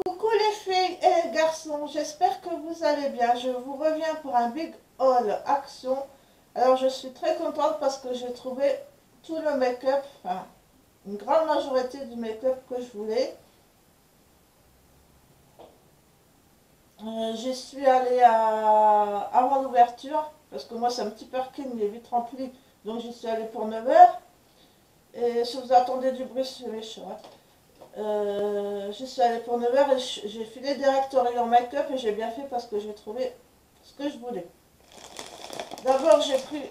Coucou les filles et les garçons, j'espère que vous allez bien. Je vous reviens pour un big haul action. Alors je suis très contente parce que j'ai trouvé tout le make-up, enfin une grande majorité du make-up que je voulais. J'y suis allée avant l'ouverture parce que moi c'est un petit parking, il est vite rempli. Donc j'y suis allée pour 9 heures. Et si vous attendez du bruit, c'est méchant, hein. J'y suis allée pour 9 heures et j'ai filé direct au rayon make-up et j'ai bien fait parce que j'ai trouvé ce que je voulais. D'abord j'ai pris,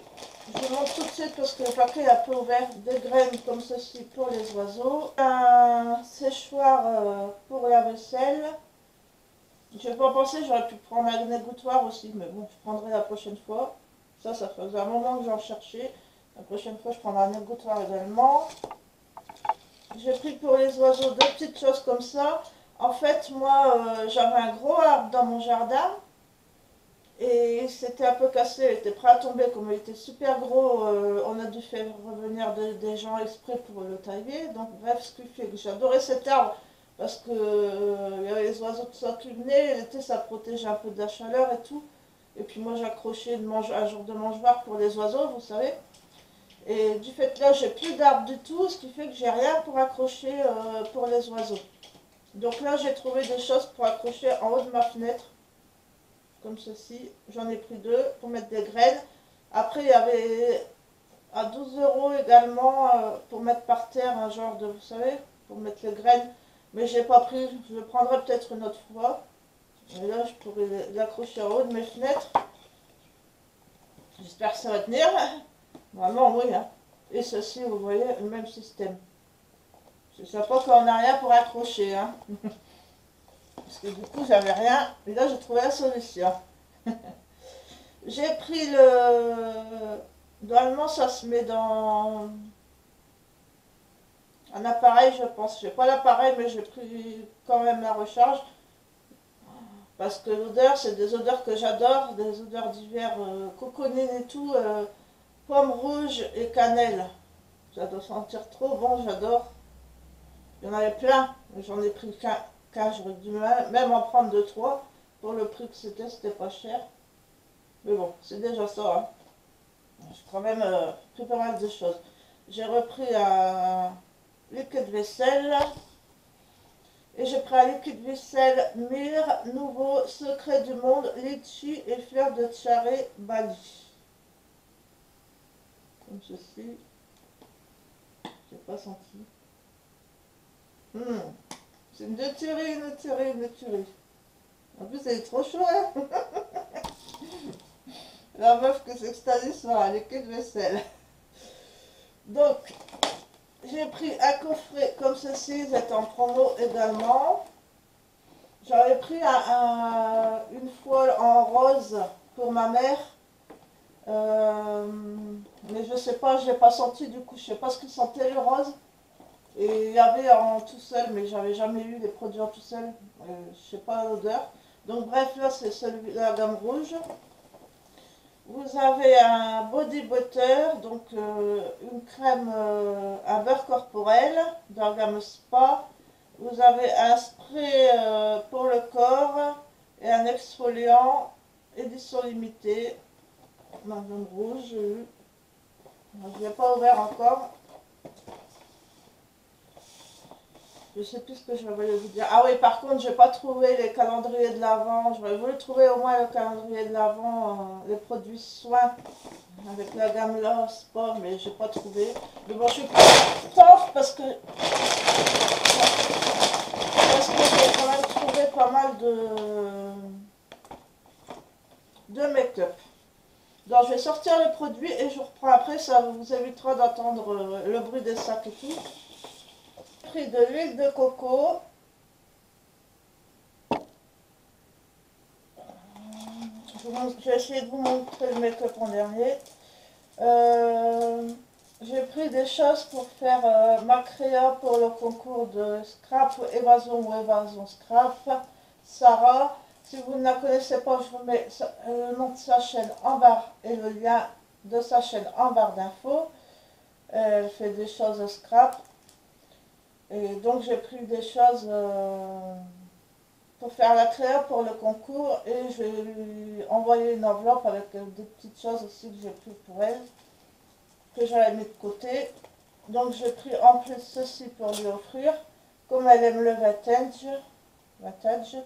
je vous montre tout de suite parce que le paquet est un peu ouvert, des graines comme ceci pour les oiseaux, un séchoir pour la vaisselle. Je vais pas penser, j'aurais pu prendre un égouttoir aussi, mais bon, je prendrai la prochaine fois. Ça faisait un moment que j'en cherchais. La prochaine fois, je prendrai un égouttoir également. J'ai pris pour les oiseaux deux petites choses comme ça. En fait, moi, j'avais un gros arbre dans mon jardin et c'était un peu cassé, il était prêt à tomber. Comme il était super gros, on a dû faire revenir des gens exprès pour le tailler. Donc, bref, ce qui fait que j'adorais cet arbre parce que il y avait les oiseaux tout ça qui venaient. L'été, ça protégeait un peu de la chaleur et tout. Et puis moi, j'accrochais un genre de mangeoire pour les oiseaux, vous savez. Et du fait là, j'ai plus d'arbres du tout, ce qui fait que j'ai rien pour accrocher pour les oiseaux. Donc là, j'ai trouvé des choses pour accrocher en haut de ma fenêtre, comme ceci. J'en ai pris deux pour mettre des graines. Après, il y avait à 12 € également pour mettre par terre un genre de, vous savez, pour mettre les graines. Mais j'ai pas pris, je le prendrai peut-être une autre fois. Et là, je pourrais l'accrocher en haut de mes fenêtres. J'espère que ça va tenir. Vraiment, oui, hein. Et ceci, vous voyez, le même système. C'est sympa qu'on n'a rien pour accrocher, hein. Parce que du coup, j'avais rien. Et là, j'ai trouvé la solution. J'ai pris le... Normalement, ça se met dans un appareil, je pense. Je n'ai pas l'appareil, mais j'ai pris quand même la recharge. Parce que l'odeur, c'est des odeurs que j'adore. Des odeurs d'hiver, coconine et tout. Pomme rouge et cannelle. Ça doit sentir trop bon, j'adore. Il y en avait plein, mais j'en ai pris qu'un. J'aurais dû même en prendre deux, trois. Pour le prix que c'était pas cher. Mais bon, c'est déjà ça, hein. J'ai quand même pris pas mal de choses. J'ai repris un liquide vaisselle. Et j'ai pris un liquide vaisselle Mire Nouveau Secret du Monde, litchi et fleurs de Tcharé Bali. Comme ceci. J'ai pas senti. C'est une tuerie, une tuerie, une tuerie. En plus, elle est trop chouette, hein. La meuf que c'est que cette histoire, elle est que de vaisselle. Donc, j'ai pris un coffret comme ceci, c'est en promo également. J'avais pris une foile en rose pour ma mère. Mais je sais pas, je l'ai pas senti du coup, je sais pas ce que sentait le rose. Et il y avait en tout seul, mais j'avais jamais eu les produits en tout seul. Je sais pas l'odeur. Donc bref, là c'est celui de la gamme rouge. Vous avez un body butter, donc une crème, un beurre corporel dans la gamme spa. Vous avez un spray pour le corps et un exfoliant édition limitée. Dans la gamme rouge, j'ai eu. Je ne l'ai pas ouvert encore. Je sais plus ce que je voulais vous dire. Ah oui, par contre, j'ai pas trouvé les calendriers de l'Avent. J'aurais voulu trouver au moins le calendrier de l'Avent, les produits soins avec la gamme là, sport, mais j'ai pas trouvé. Mais bon, je suis contente parce que j'ai quand même trouvé pas mal de make-up. Donc, je vais sortir le produit et je reprends après. Ça vous évitera d'entendre le bruit des sacs et tout. J'ai pris de l'huile de coco. Je vais essayer de vous montrer le make-up en dernier. J'ai pris des choses pour faire ma créa pour le concours de Scrap Évasion ou Évasion Scrap. Sarah, si vous ne la connaissez pas, je vous mets le nom de sa chaîne en barre et le lien de sa chaîne en barre d'infos. Elle fait des choses scrap. Et donc j'ai pris des choses pour faire la créa pour le concours et je vais lui envoyer une enveloppe avec des petites choses aussi que j'ai pris pour elle, que j'avais mis de côté. Donc j'ai pris en plus ceci pour lui offrir, comme elle aime le vintage.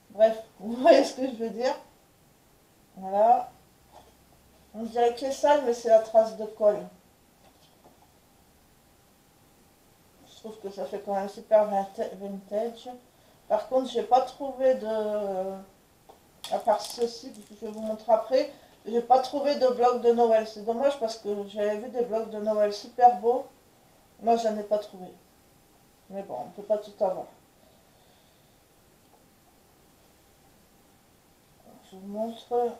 Bref, vous voyez ce que je veux dire. Voilà. On dirait que c'est sale, mais c'est la trace de colle. Je trouve que ça fait quand même super vintage. Par contre, j'ai pas trouvé de... À part ceci, que je vais vous montrer après, j'ai pas trouvé de blocs de Noël. C'est dommage parce que j'avais vu des blocs de Noël super beaux. Moi, j'en ai pas trouvé. Mais bon, on peut pas tout avoir. Je vous montre.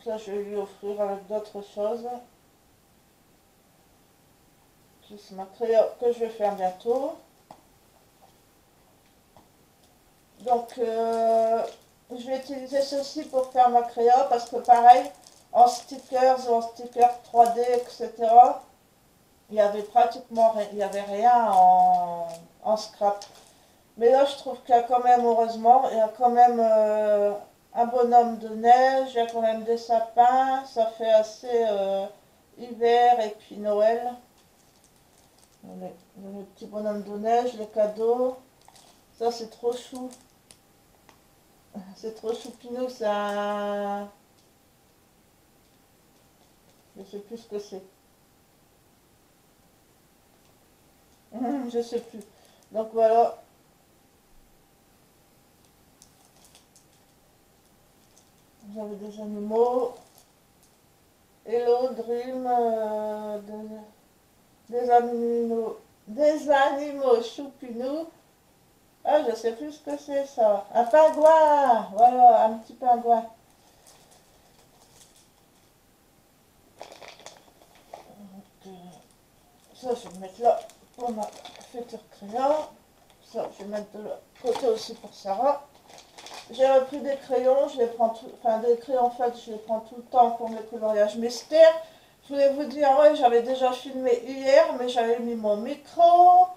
Ça, je vais lui offrir avec d'autres choses. C'est ma créa que je vais faire bientôt. Donc, je vais utiliser ceci pour faire ma créa parce que pareil, en stickers ou en stickers 3D, etc., il y avait pratiquement il y avait rien en scrap. Mais là, je trouve qu'il y a quand même, heureusement, il y a quand même un bonhomme de neige, il y a quand même des sapins, ça fait assez hiver et puis Noël. Les petits bonhommes de neige, les cadeaux, ça c'est trop chou. C'est trop choupinou, c'est un... Je sais plus ce que c'est. Je sais plus. Donc voilà. J'avais des animaux. Hello, Dream. Des animaux choupinous. Ah, je sais plus ce que c'est ça. Un pingouin. Voilà, un petit pingouin. Ça, je vais mettre là pour ma future crayon. Ça, je vais mettre de l'autre côté aussi pour Sarah. J'ai repris des crayons, je les prends tout, enfin des crayons en fait, je les prends tout le temps pour mes coloriages mystères. Je voulais vous dire, ouais, j'avais déjà filmé hier, mais j'avais mis mon micro.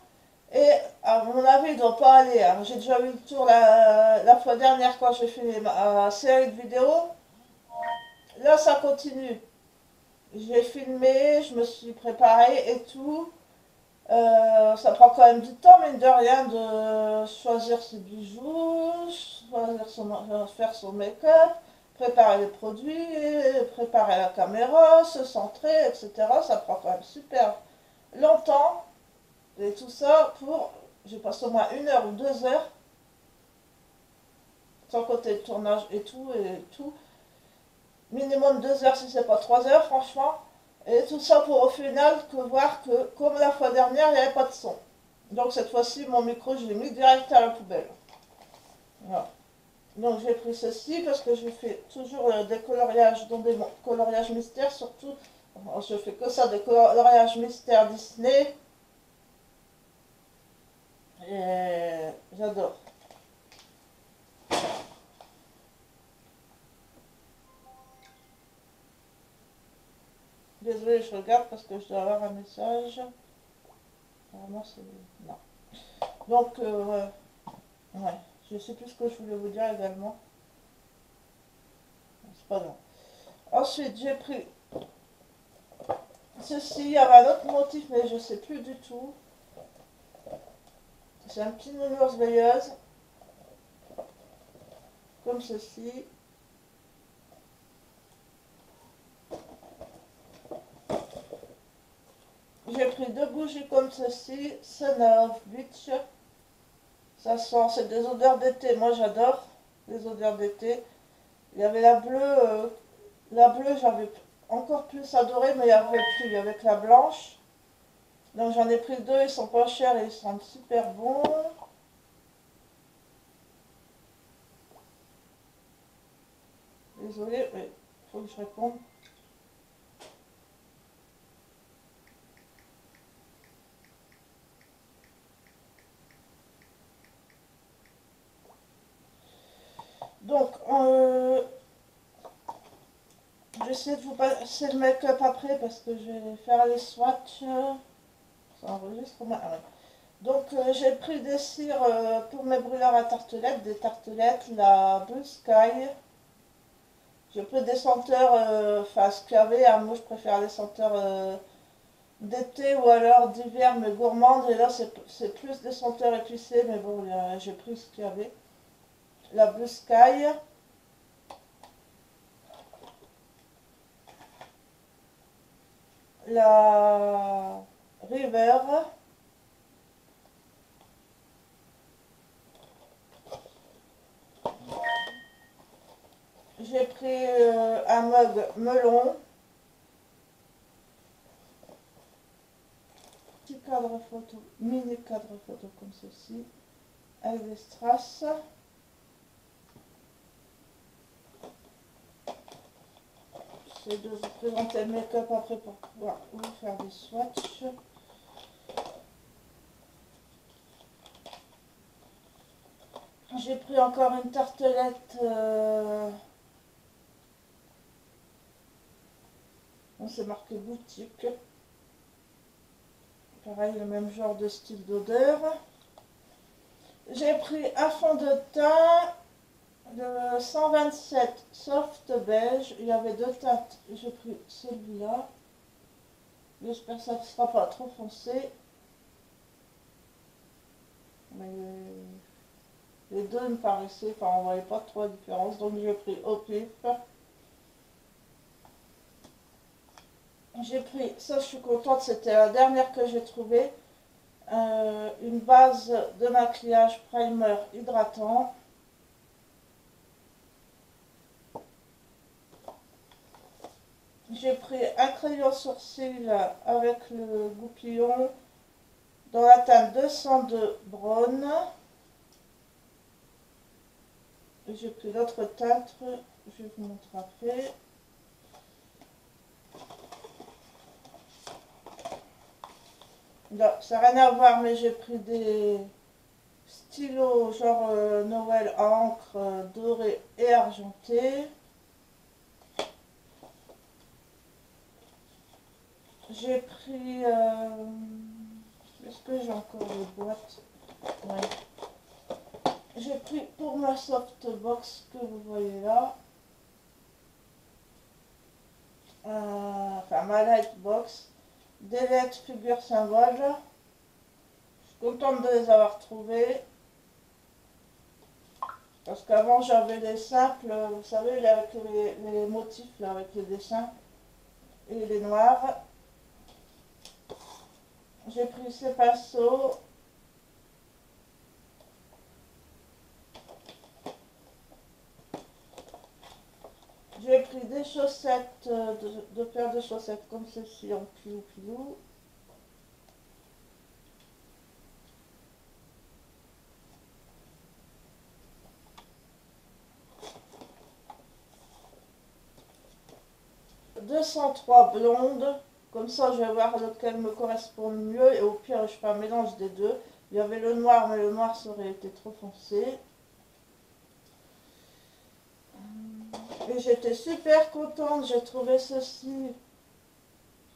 Et à mon avis, il ne doit pas aller, hein. J'ai déjà eu le tour la fois dernière quand j'ai filmé ma série de vidéos. Là, ça continue. J'ai filmé, je me suis préparée et tout. Ça prend quand même du temps, mine de rien, de choisir ses bijoux, faire son make-up, préparer les produits, préparer la caméra, se centrer, etc. Ça prend quand même super longtemps. Et tout ça pour, je passe au moins 1 heure ou 2 heures, sans compter le tournage et tout, Minimum 2 heures si c'est pas 3 heures, franchement. Et tout ça pour au final que voir que, comme la fois dernière, il n'y avait pas de son. Donc cette fois-ci, mon micro, je l'ai mis direct à la poubelle. Voilà. Donc j'ai pris ceci parce que je fais toujours des coloriages, dont des coloriages mystères, surtout. Je fais que ça, des coloriages mystères Disney. Et j'adore. Désolée, je regarde parce que je dois avoir un message. Normalement, c'est... Non. Donc, ouais. Je sais plus ce que je voulais vous dire également. C'est pas grave. Ensuite, j'ai pris ceci. Il y avait un autre motif, mais je sais plus du tout. C'est un petit nounours veilleuse. Comme ceci. J'ai pris 2 bougies comme ceci. Sun of Beach. Ça sent, c'est des odeurs d'été. Moi, j'adore les odeurs d'été. Il y avait la bleue, j'avais encore plus adoré, mais il n'y avait plus. Il y avait que la blanche. Donc j'en ai pris 2, ils sont pas chers et ils sentent super bons. Désolée, mais il faut que je réponde. Donc, je vais essayer de vous passer le make-up après parce que je vais faire les swatchs. Ça enregistre. Ah ouais. Donc j'ai pris des cires pour mes brûleurs à tartelettes, des tartelettes, la Blue Sky. J'ai pris des senteurs, enfin ce qu'il y avait, hein, moi je préfère les senteurs d'été ou alors d'hiver mais gourmandes. Et là c'est plus des senteurs épicées, mais bon j'ai pris ce qu'il y avait. La Blue Sky. La River. J'ai pris un mug melon. Petit cadre photo, mini cadre photo comme ceci, avec des strass. J'essaie de vous présenter le make-up après pour pouvoir vous faire des swatchs. J'ai pris encore une tartelette. On s'est marqué boutique. Pareil, le même genre de style d'odeur. J'ai pris un fond de teint de 127 soft beige. Il y avait deux teintes. J'ai pris celui-là. J'espère que ça ne sera pas trop foncé. Mais les deux me paraissaient, enfin on ne voyait pas trop la différence. Donc j'ai pris au pif. J'ai pris, ça je suis contente, c'était la dernière que j'ai trouvée. Une base de maquillage primer hydratant. J'ai pris un crayon sourcil avec le goupillon dans la teinte 202 Brown. J'ai pris l'autre teinte, je vais vous montrer après. Là, ça n'a rien à voir, mais j'ai pris des stylos genre Noël à encre dorée et argentée. J'ai pris... est-ce que j'ai encore les boîtes? Ouais. J'ai pris pour ma softbox que vous voyez là. Enfin ma lightbox. Des lettres figures symboles. Je suis contente de les avoir trouvées. Parce qu'avant j'avais les simples, vous savez, avec les motifs, là, avec les dessins. Et les noirs. J'ai pris ces pinceaux. J'ai pris des chaussettes, deux paires de chaussettes comme ceci en pilou-pilou. « 203 blondes. Comme ça, je vais voir lequel me correspond le mieux. Et au pire, je fais un mélange des deux. Il y avait le noir, mais le noir ça aurait été trop foncé. Et j'étais super contente. J'ai trouvé ceci.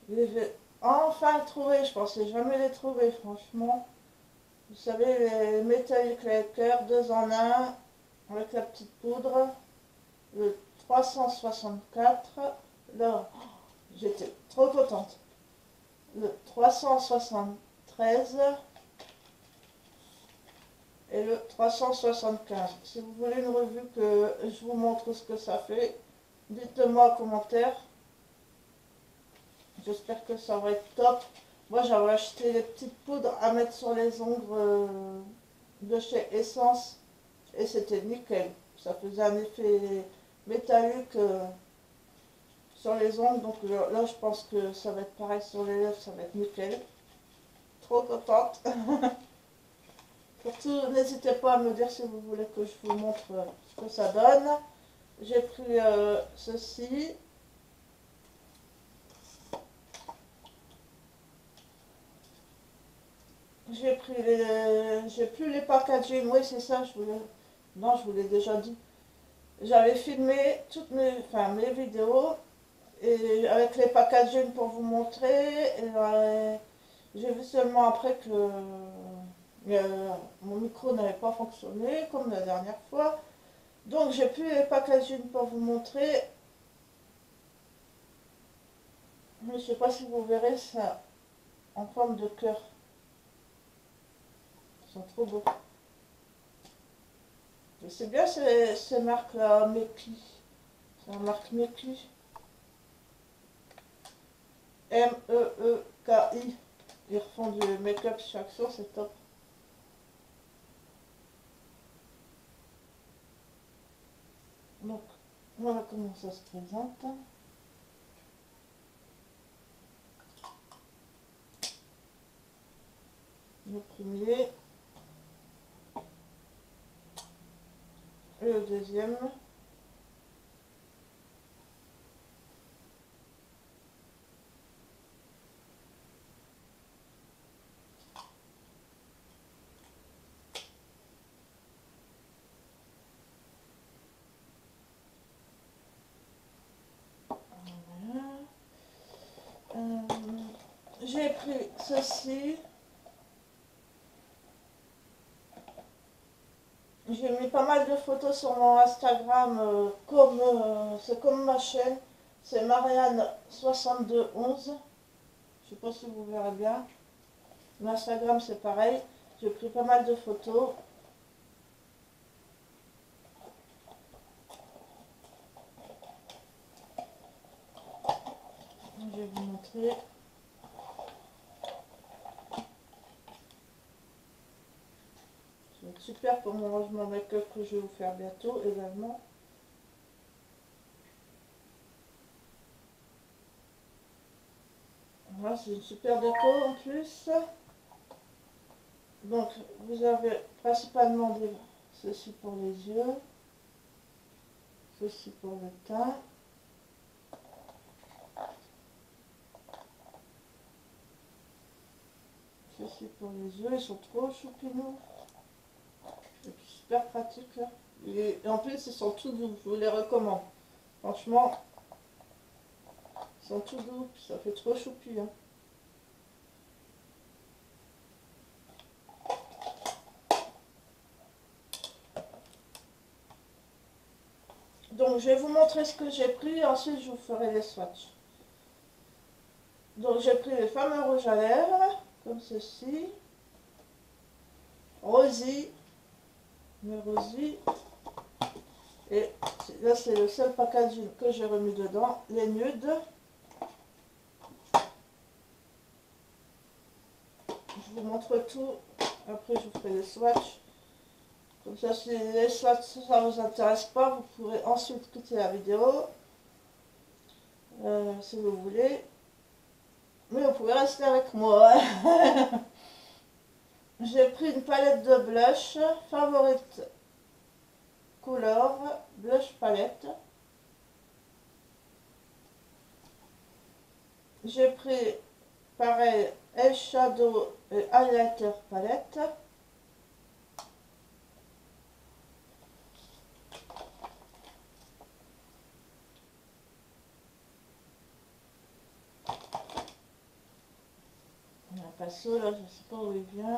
J'ai enfin trouvé. Je pensais jamais les trouver, franchement. Vous savez, les Metallic Laker, 2 en 1, avec la petite poudre. Le 364. Là, j'étais trop contente. Le 373 et le 375. Si vous voulez une revue que je vous montre ce que ça fait, dites-moi en commentaire. J'espère que ça va être top. Moi j'avais acheté les petites poudres à mettre sur les ongles de chez Essence et c'était nickel. Ça faisait un effet métallique sur les ongles. Donc là je pense que ça va être pareil sur les lèvres, ça va être nickel. Trop contente. Surtout, n'hésitez pas à me dire si vous voulez que je vous montre ce que ça donne. J'ai pris ceci. J'ai plus les packaging. Oui, c'est ça, je voulais... Non, je vous l'ai déjà dit. J'avais filmé toutes mes vidéos et avec les packaging pour vous montrer. Et j'ai vu seulement après que Mon micro n'avait pas fonctionné comme la dernière fois. Donc j'ai pris les packaging pour vous montrer. Mais je ne sais pas si vous verrez ça en forme de cœur. Ils sont trop beaux. C'est bien ces marques-là, Meki. C'est la marque Meki. Meki. Ils refont du make-up chaque jour, c'est top. Donc, voilà comment ça se présente. Le premier. Et le deuxième. J'ai pris ceci. J'ai mis pas mal de photos sur mon Instagram, c'est comme ma chaîne. C'est Marianne6211. Je sais pas si vous verrez bien. L'Instagram c'est pareil. J'ai pris pas mal de photos. Je vais vous montrer. Ça va être super pour mon rangement make-up que je vais vous faire bientôt également. Voilà, c'est une super déco en plus. Donc vous avez principalement ceci pour les yeux, ceci pour le teint. Ceci pour les yeux, ils sont trop choupinous. C'est super pratique. Et en plus, ils sont tout doux, je vous les recommande. Franchement, ils sont tout doux, ça fait trop choupi. Hein. Donc, je vais vous montrer ce que j'ai pris, ensuite je vous ferai les swatchs. Donc, j'ai pris les fameux rouges à lèvres, comme ceci. Rosy, le Rosy. Et là, c'est le seul packaging que j'ai remis dedans, les nudes. Je vous montre tout, après je vous ferai les swatchs. Comme ça, si les swatchs ça ne vous intéresse pas, vous pourrez ensuite quitter la vidéo, si vous voulez. Mais vous pouvez rester avec moi. J'ai pris une palette de blush, Favorite Color, blush palette. J'ai pris, pareil, eyeshadow et highlighter palette. Un pinceau, là, je ne sais pas où il vient.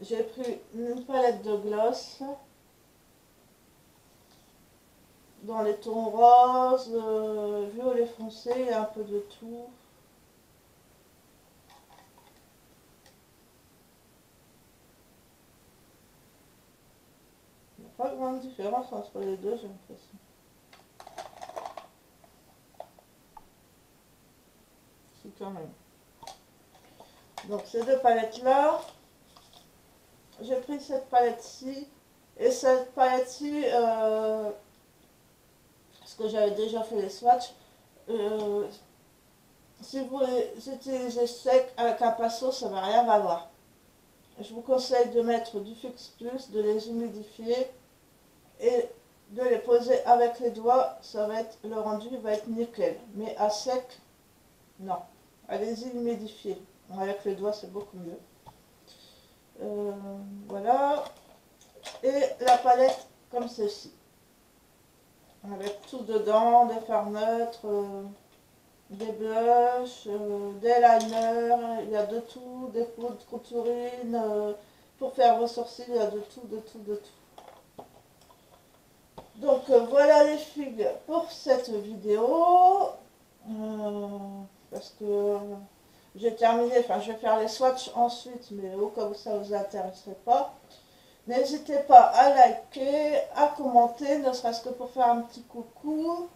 J'ai pris une palette de gloss. Dans les tons roses, violet foncé, un peu de tout. Il n'y a pas grande différence entre les deux, j'ai l'impression. Si, quand même. Donc ces deux palettes là, j'ai pris cette palette-ci et cette palette-ci, parce que j'avais déjà fait les swatchs. Si vous les utilisez secs avec un pinceau, ça ne va rien valoir. Je vous conseille de mettre du Fix Plus, de les humidifier et de les poser avec les doigts. Ça va être, le rendu va être nickel. Mais à sec, non. Allez-y humidifier. Avec les doigts, c'est beaucoup mieux. Voilà. Et la palette comme ceci. Avec tout dedans, des fards neutres. des blushs, des liners, il y a de tout, des poudres de contouring, pour faire vos sourcils, il y a de tout, de tout, de tout. Donc voilà les filles pour cette vidéo. Parce que j'ai terminé, enfin je vais faire les swatchs ensuite, mais au cas où ça vous intéresserait pas. N'hésitez pas à liker, à commenter, ne serait-ce que pour faire un petit coucou,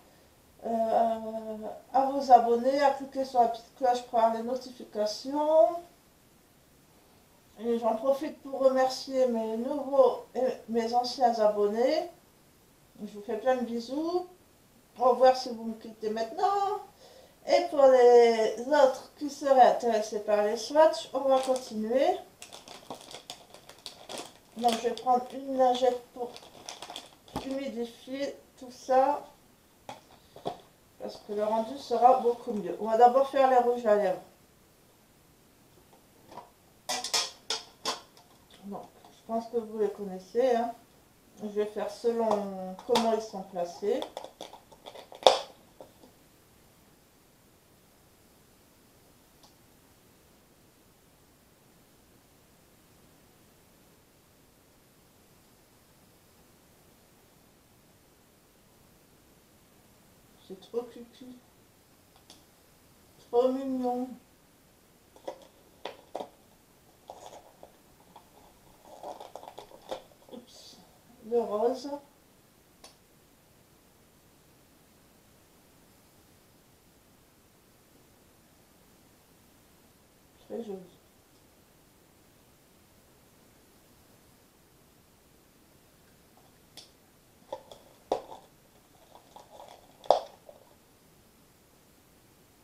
à vous abonner, à cliquer sur la petite cloche pour avoir les notifications. Et j'en profite pour remercier mes nouveaux et mes anciens abonnés. Je vous fais plein de bisous. Au revoir si vous me quittez maintenant. Et pour les autres qui seraient intéressés par les swatchs, on va continuer. Donc je vais prendre une lingette pour humidifier tout ça. Parce que le rendu sera beaucoup mieux. On va d'abord faire les rouges à lèvres. Donc, je pense que vous les connaissez. Hein. Je vais faire selon comment ils sont placés. C'est trop cucu. Trop mignon. Oups. Le rose. Très joli.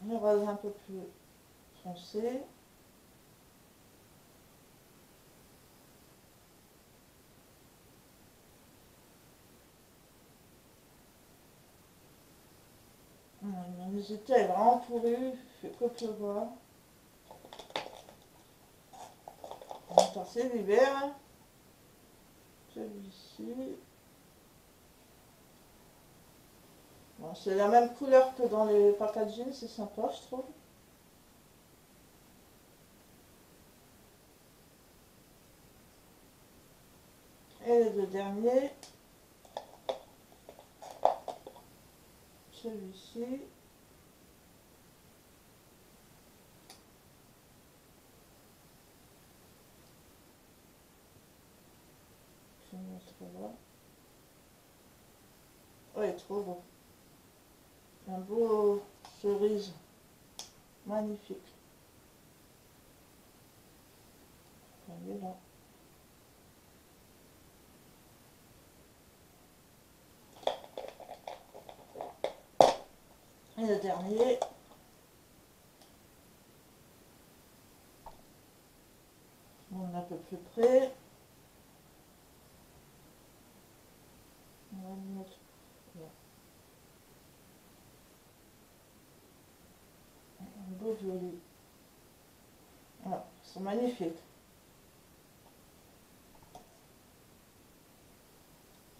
Le rose un peu plus foncé. L'humidité est vraiment pourrie, il fait que pleuvoir. Attends, c'est l'hiver. Hein. Celui-ci. Bon, c'est la même couleur que dans les packaging, c'est sympa, je trouve. Et les deux derniers. Celui-ci. Je vais mettre là. Oh, il est trop beau. Un beau cerise. Magnifique. Voyez là. Et le dernier. On est un peu plus près. On va le mettre là. Un beau violet. Voilà, ils sont magnifiques.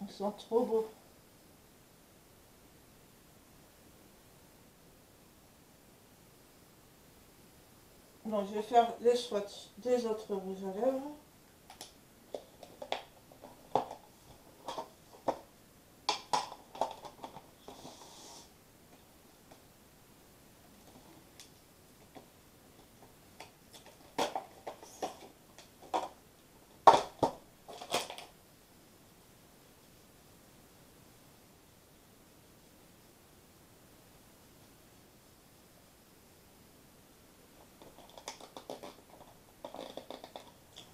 Ils sont trop beaux. Donc je vais faire les swatchs des autres rouges à lèvres.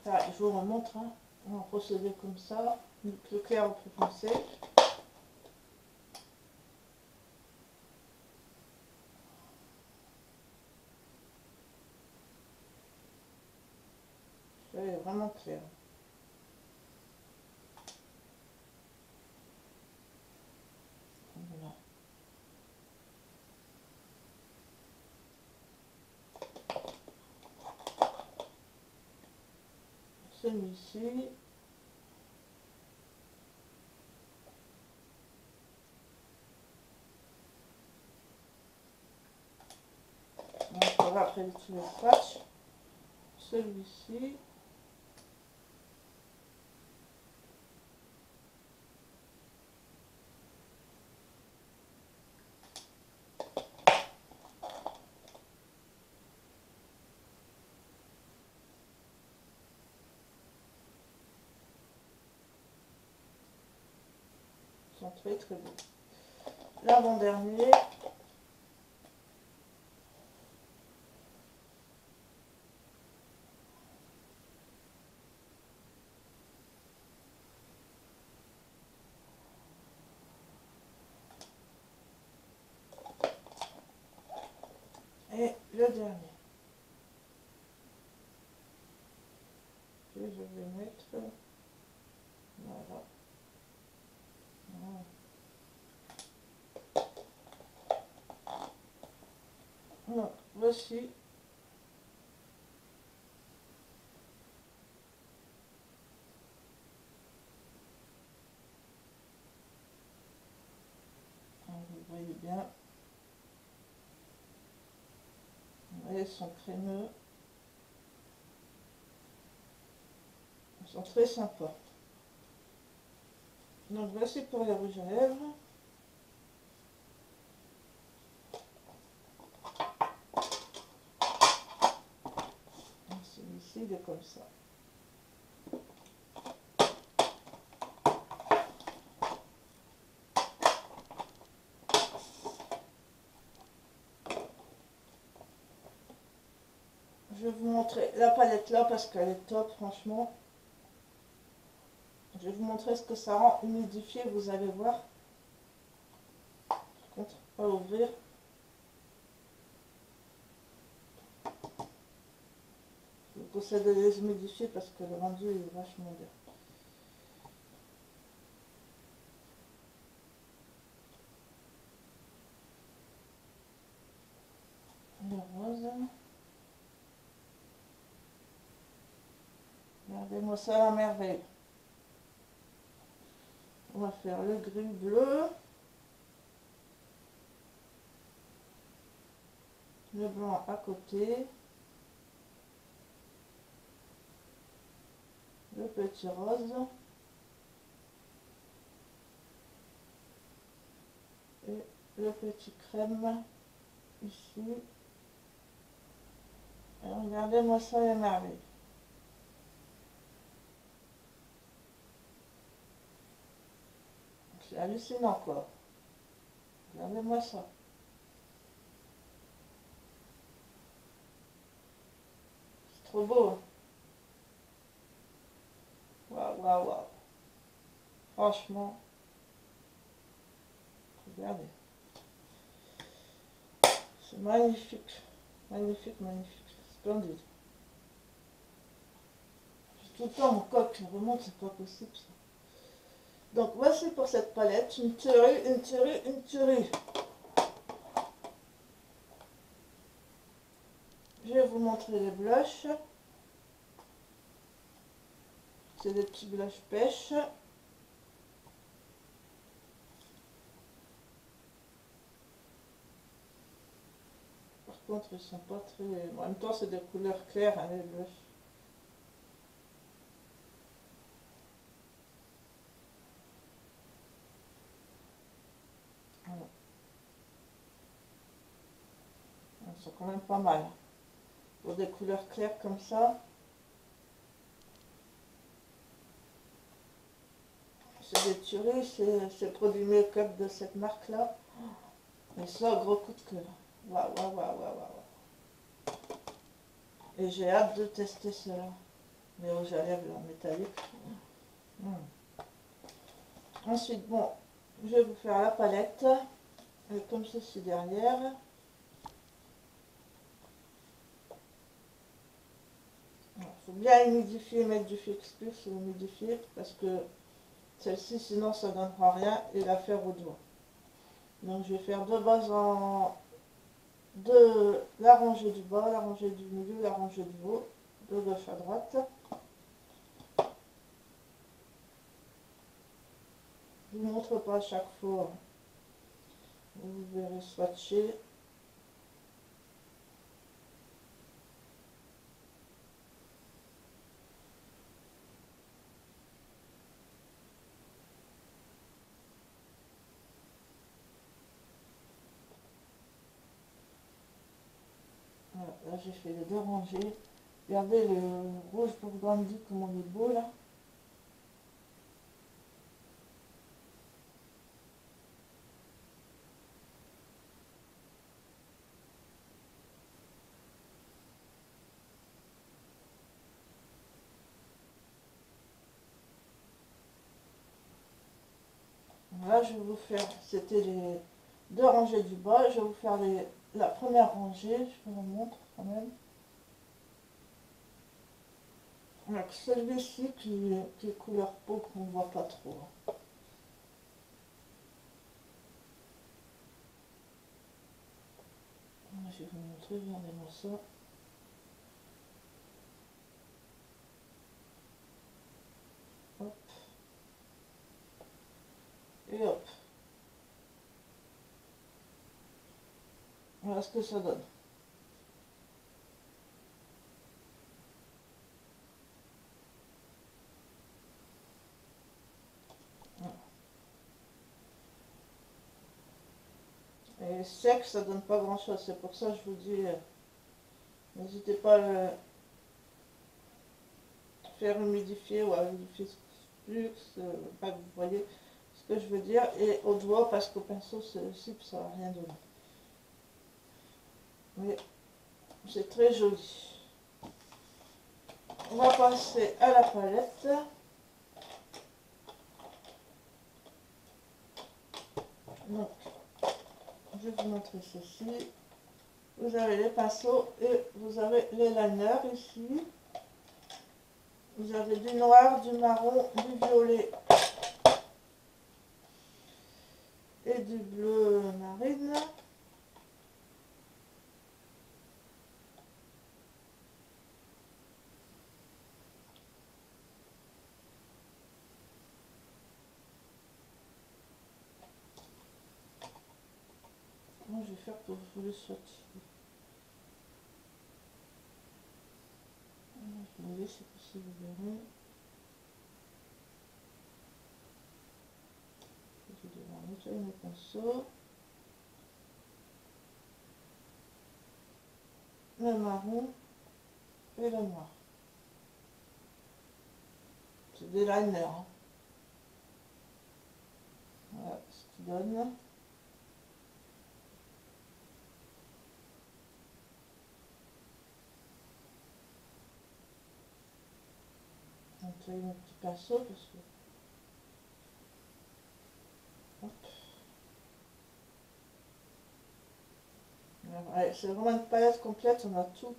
Ah, je vous remontre, hein. On va procéder comme ça, le clair au plus foncé. C'est vraiment clair. Voilà. Celui-ci. après tous les swatchs. Celui-ci. Ils sont très très beaux. L'avant-dernier. Et le dernier. Que je vais mettre. Voilà. Voilà. Donc, voici. Vous voyez bien. Vous voyez, ils sont crémeux. Ils sont très sympas. Donc voici pour les rouges à lèvres. Celui-ci, il est comme ça. Je vais vous montrer la palette là parce qu'elle est top, franchement. Je vais vous montrer ce que ça rend humidifié, vous allez voir. Par contre, pas ouvrir. Je vous conseille de les humidifier parce que le rendu est vachement bien. Le rose. Regardez-moi ça à la merveille. On va faire le gris bleu. Le blanc à côté. Le petit rose. Et le petit crème ici. Et regardez-moi ça à la merveille. C'est hallucinant quoi. Regardez-moi ça. C'est trop beau. Hein. Waouh, waouh, waouh. Franchement, regardez. C'est magnifique. Magnifique, magnifique. Splendide. Tout le temps mon coq remonte, c'est pas possible ça. Donc voici pour cette palette. Une tuerie, une tuerie, une tuerie. Je vais vous montrer les blushs. C'est des petits blushs pêche. Par contre, ils sont pas très... En même temps, c'est des couleurs claires, hein, les blushs. Voilà. Ils sont quand même pas mal. Pour des couleurs claires comme ça. C'est des tueries, c'est le produit make-up de cette marque-là. Mais ça, gros coup de cœur. Waouh, waouh, waouh, waouh, waouh. Et j'ai hâte de tester cela. Mais rouge à lèvres en métallique. Ensuite, bon, je vais vous faire la palette. Comme ceci derrière. Il faut bien humidifier, mettre du Fix Plus ou humidifier parce que celle-ci, sinon ça ne donnera rien et la faire au doigt. Donc je vais faire deux bases de la rangée du bas, la rangée du milieu, la rangée du haut, de gauche à droite. Je ne vous montre pas à chaque fois. Vous verrez swatcher. Là, j'ai fait les deux rangées. Regardez le rouge burgundy, comment il est beau là. Là, je vais vous faire, c'était les deux rangées du bas. Je vais vous faire la première rangée, je vous la montre quand même. Donc celui-ci qui est couleur peau qu'on ne voit pas trop. Je vais vous montrer, regardez-moi ça. Hop. Et hop. Voilà ce que ça donne. Et sec, ça donne pas grand chose. C'est pour ça que je vous dis, n'hésitez pas à le faire humidifier ou à humidifier plus, pas que vous voyez ce que je veux dire. Et au doigt, parce qu'au pinceau, c'est ça n'a rien donné. Mais c'est très joli. On va passer à la palette. Donc, je vais vous montrer ceci. Vous avez les pinceaux et vous avez les liners ici. Vous avez du noir, du marron, du violet et du bleu marine. Comment je vais faire pour vous le sortir? Je vais vous laisser si vous verrez. Je vais devoir nettoyer mes pinceaux. Le marron et le noir. C'est des liners. Hein. Voilà ce qu'il donne. Nettoyer mes petits pinceaux parce que... Hop. Ouais, c'est vraiment une palette complète, on a tout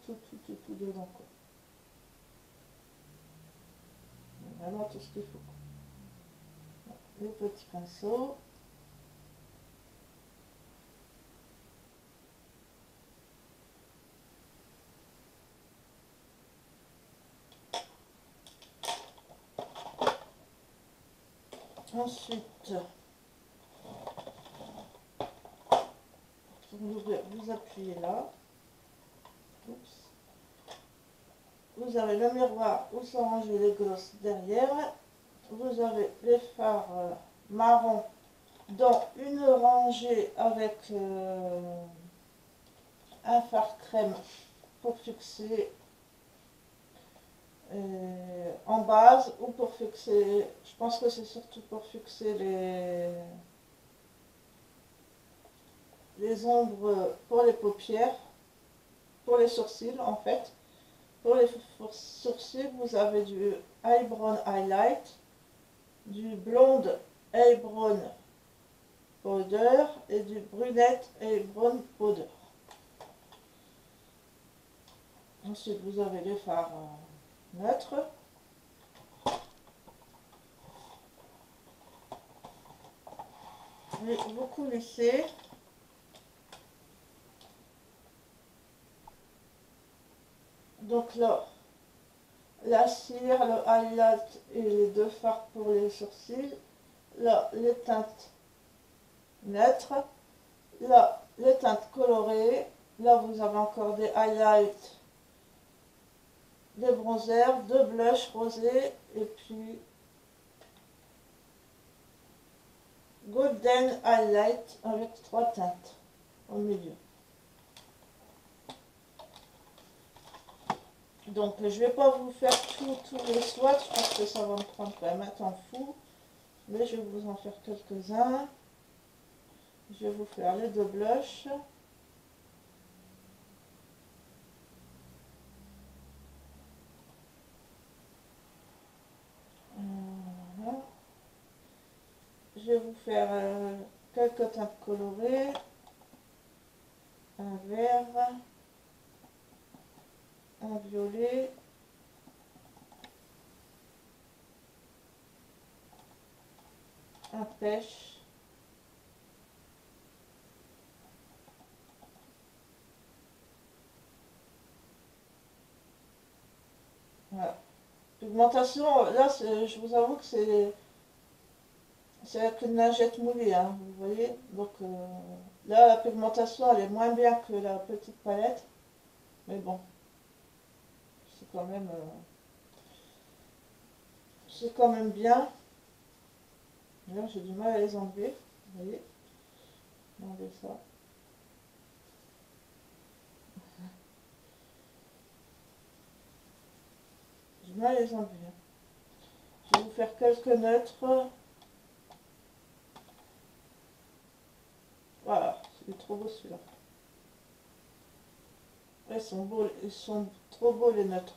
dedans quoi. Vraiment tout ce qu'il faut. Les petits pinceaux. Ensuite, pour l'ouvrir, vous appuyez là. Oups. Vous avez le miroir où sont rangés les glosses derrière. Vous avez les fards marron dans une rangée avec un fard crème pour fixer en base ou pour fixer, je pense que c'est surtout pour fixer les ombres pour les paupières, pour les sourcils en fait. Pour les sourcils, vous avez du eyebrow highlight, du blonde eyebrow powder et du brunette eyebrow powder. Ensuite, vous avez les fards neutres. Et vous coulissez. Donc là, la cire, le highlight et les deux fards pour les sourcils. Là, les teintes neutres. Là, les teintes colorées. Là, vous avez encore des highlights, des bronzers, deux blushs rosés et puis golden highlight avec trois teintes au milieu. Donc je vais pas vous faire tous les swatchs parce que ça va me prendre quand même un temps fou. Mais je vais vous en faire quelques-uns. Je vais vous faire les deux blushs. Voilà. Je vais vous faire quelques teintes colorées. Un vert, un violet, un pêche, voilà. Pigmentation, là je vous avoue que c'est avec une lingette moulée, hein, vous voyez. Donc là la pigmentation elle est moins bien que la petite palette, mais bon, c'est quand même bien. D'ailleurs j'ai du mal à les enlever, vous voyez. Enlever ça. J'ai du mal à les enlever. Hein. Je vais vous faire quelques neutres. Voilà, c'est trop beau celui-là. Ouais, ils sont beaux, ils sont trop beaux les neutres.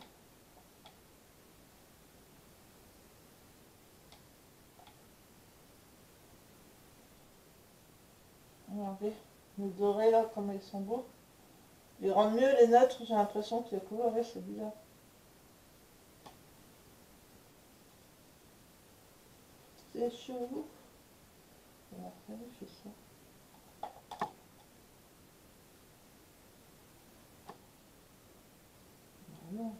Regardez, les dorés là, comme ils sont beaux. Ils rendent mieux les neutres, j'ai l'impression que les colorés, c'est bizarre. C'est chelou. Et après, je fais ça. Non,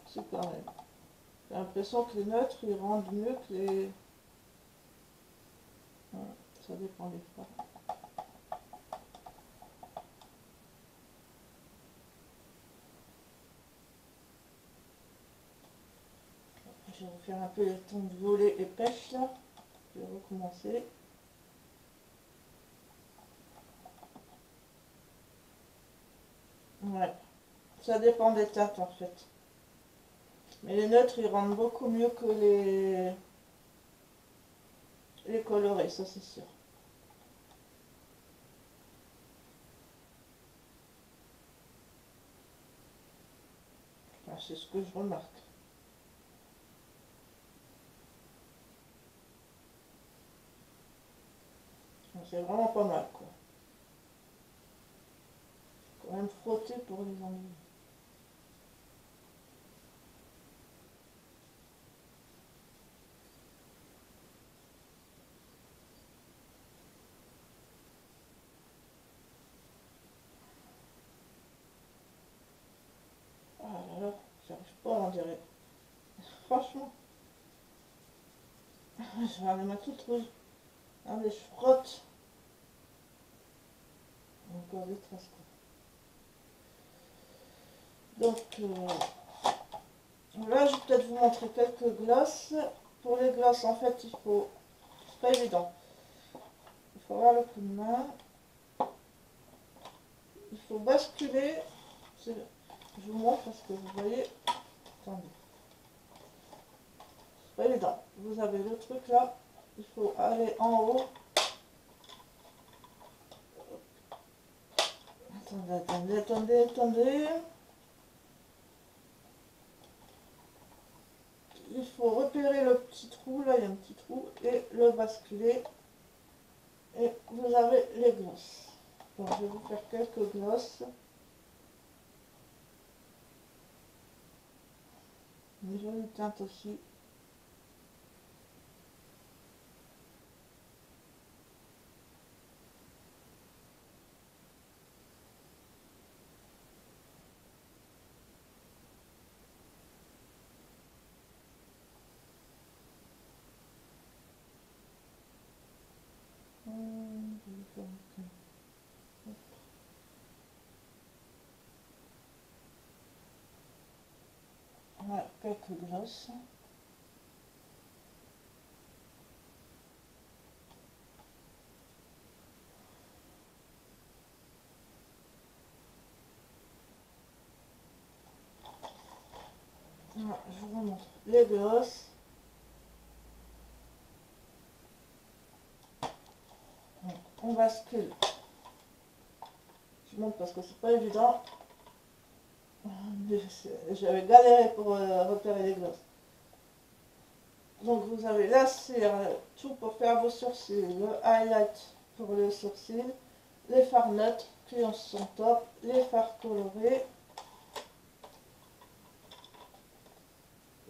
c'est quand même. J'ai l'impression que les neutres, ils rendent mieux que les... Ouais, ça dépend des fois. Je vais refaire un peu les tons de violet et pêche là. Je vais recommencer. Ouais, ça dépend des teintes en fait. Mais les neutres, ils rendent beaucoup mieux que les colorés, ça c'est sûr. Enfin, c'est ce que je remarque. C'est vraiment pas mal quoi. Faut quand même frotter pour les enlever. Ah là là, j'arrive pas à en dire. Franchement, je vais les mains toutes rouges. Allez, je frotte. Encore des traces quoi. Donc là, je vais peut-être vous montrer quelques glosses. Pour les glosses, en fait, il faut... C'est pas évident. Il faut avoir le coup de main. Il faut basculer. Je vous montre parce que vous voyez. Attendez. C'est pas évident. Vous avez le truc là. Il faut aller en haut. Attendez. Il faut repérer le petit trou. Là, il y a un petit trou. Et le basculer. Et vous avez les glosses. Donc, je vais vous faire quelques glosses. Une jolie teinte aussi. Je vais faire voilà, quelques glosses. Voilà, je vous montre les glosses. On bascule. Je montre parce que c'est pas évident. J'avais galéré pour repérer les glosses. Donc vous avez la cire, tout pour faire vos sourcils, le highlight pour les sourcils, les fards neutres qui en sont top, les fards colorés,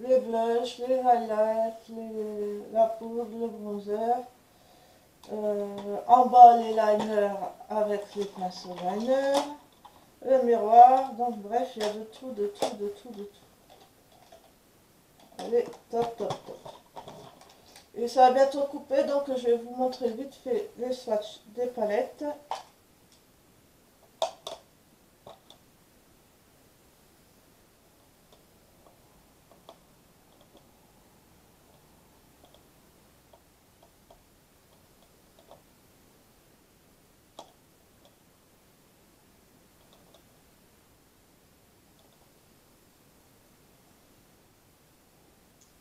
les blushs, les highlights, la poudre, le bronzer. En bas les liners avec les pinceaux liner, le miroir, donc bref il y a de tout, de tout, de tout, de tout. Allez, top, top, top. Et ça va bientôt couper, donc je vais vous montrer vite fait les swatchs des palettes.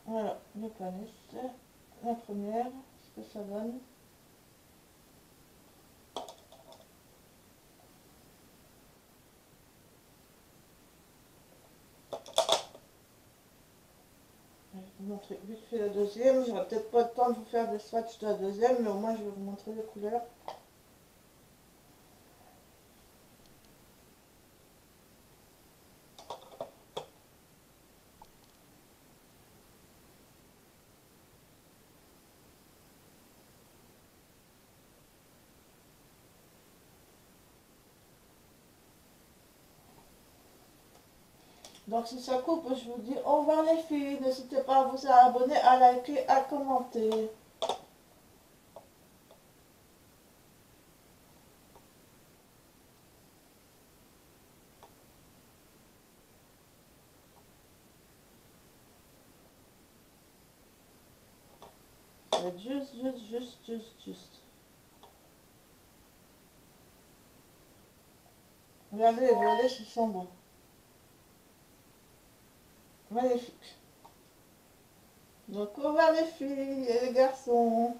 Voilà, les palettes. La première, ce que ça donne. Je vais vous montrer vite fait la deuxième. J'aurai peut-être pas le temps de vous faire des swatchs de la deuxième, mais au moins je vais vous montrer les couleurs. Donc si ça coupe, je vous dis au revoir les filles. N'hésitez pas à vous abonner, à liker, à commenter. Ça va être juste. Regardez les volets, ils sont beaux. Magnifique. Donc au revoir les filles et les garçons.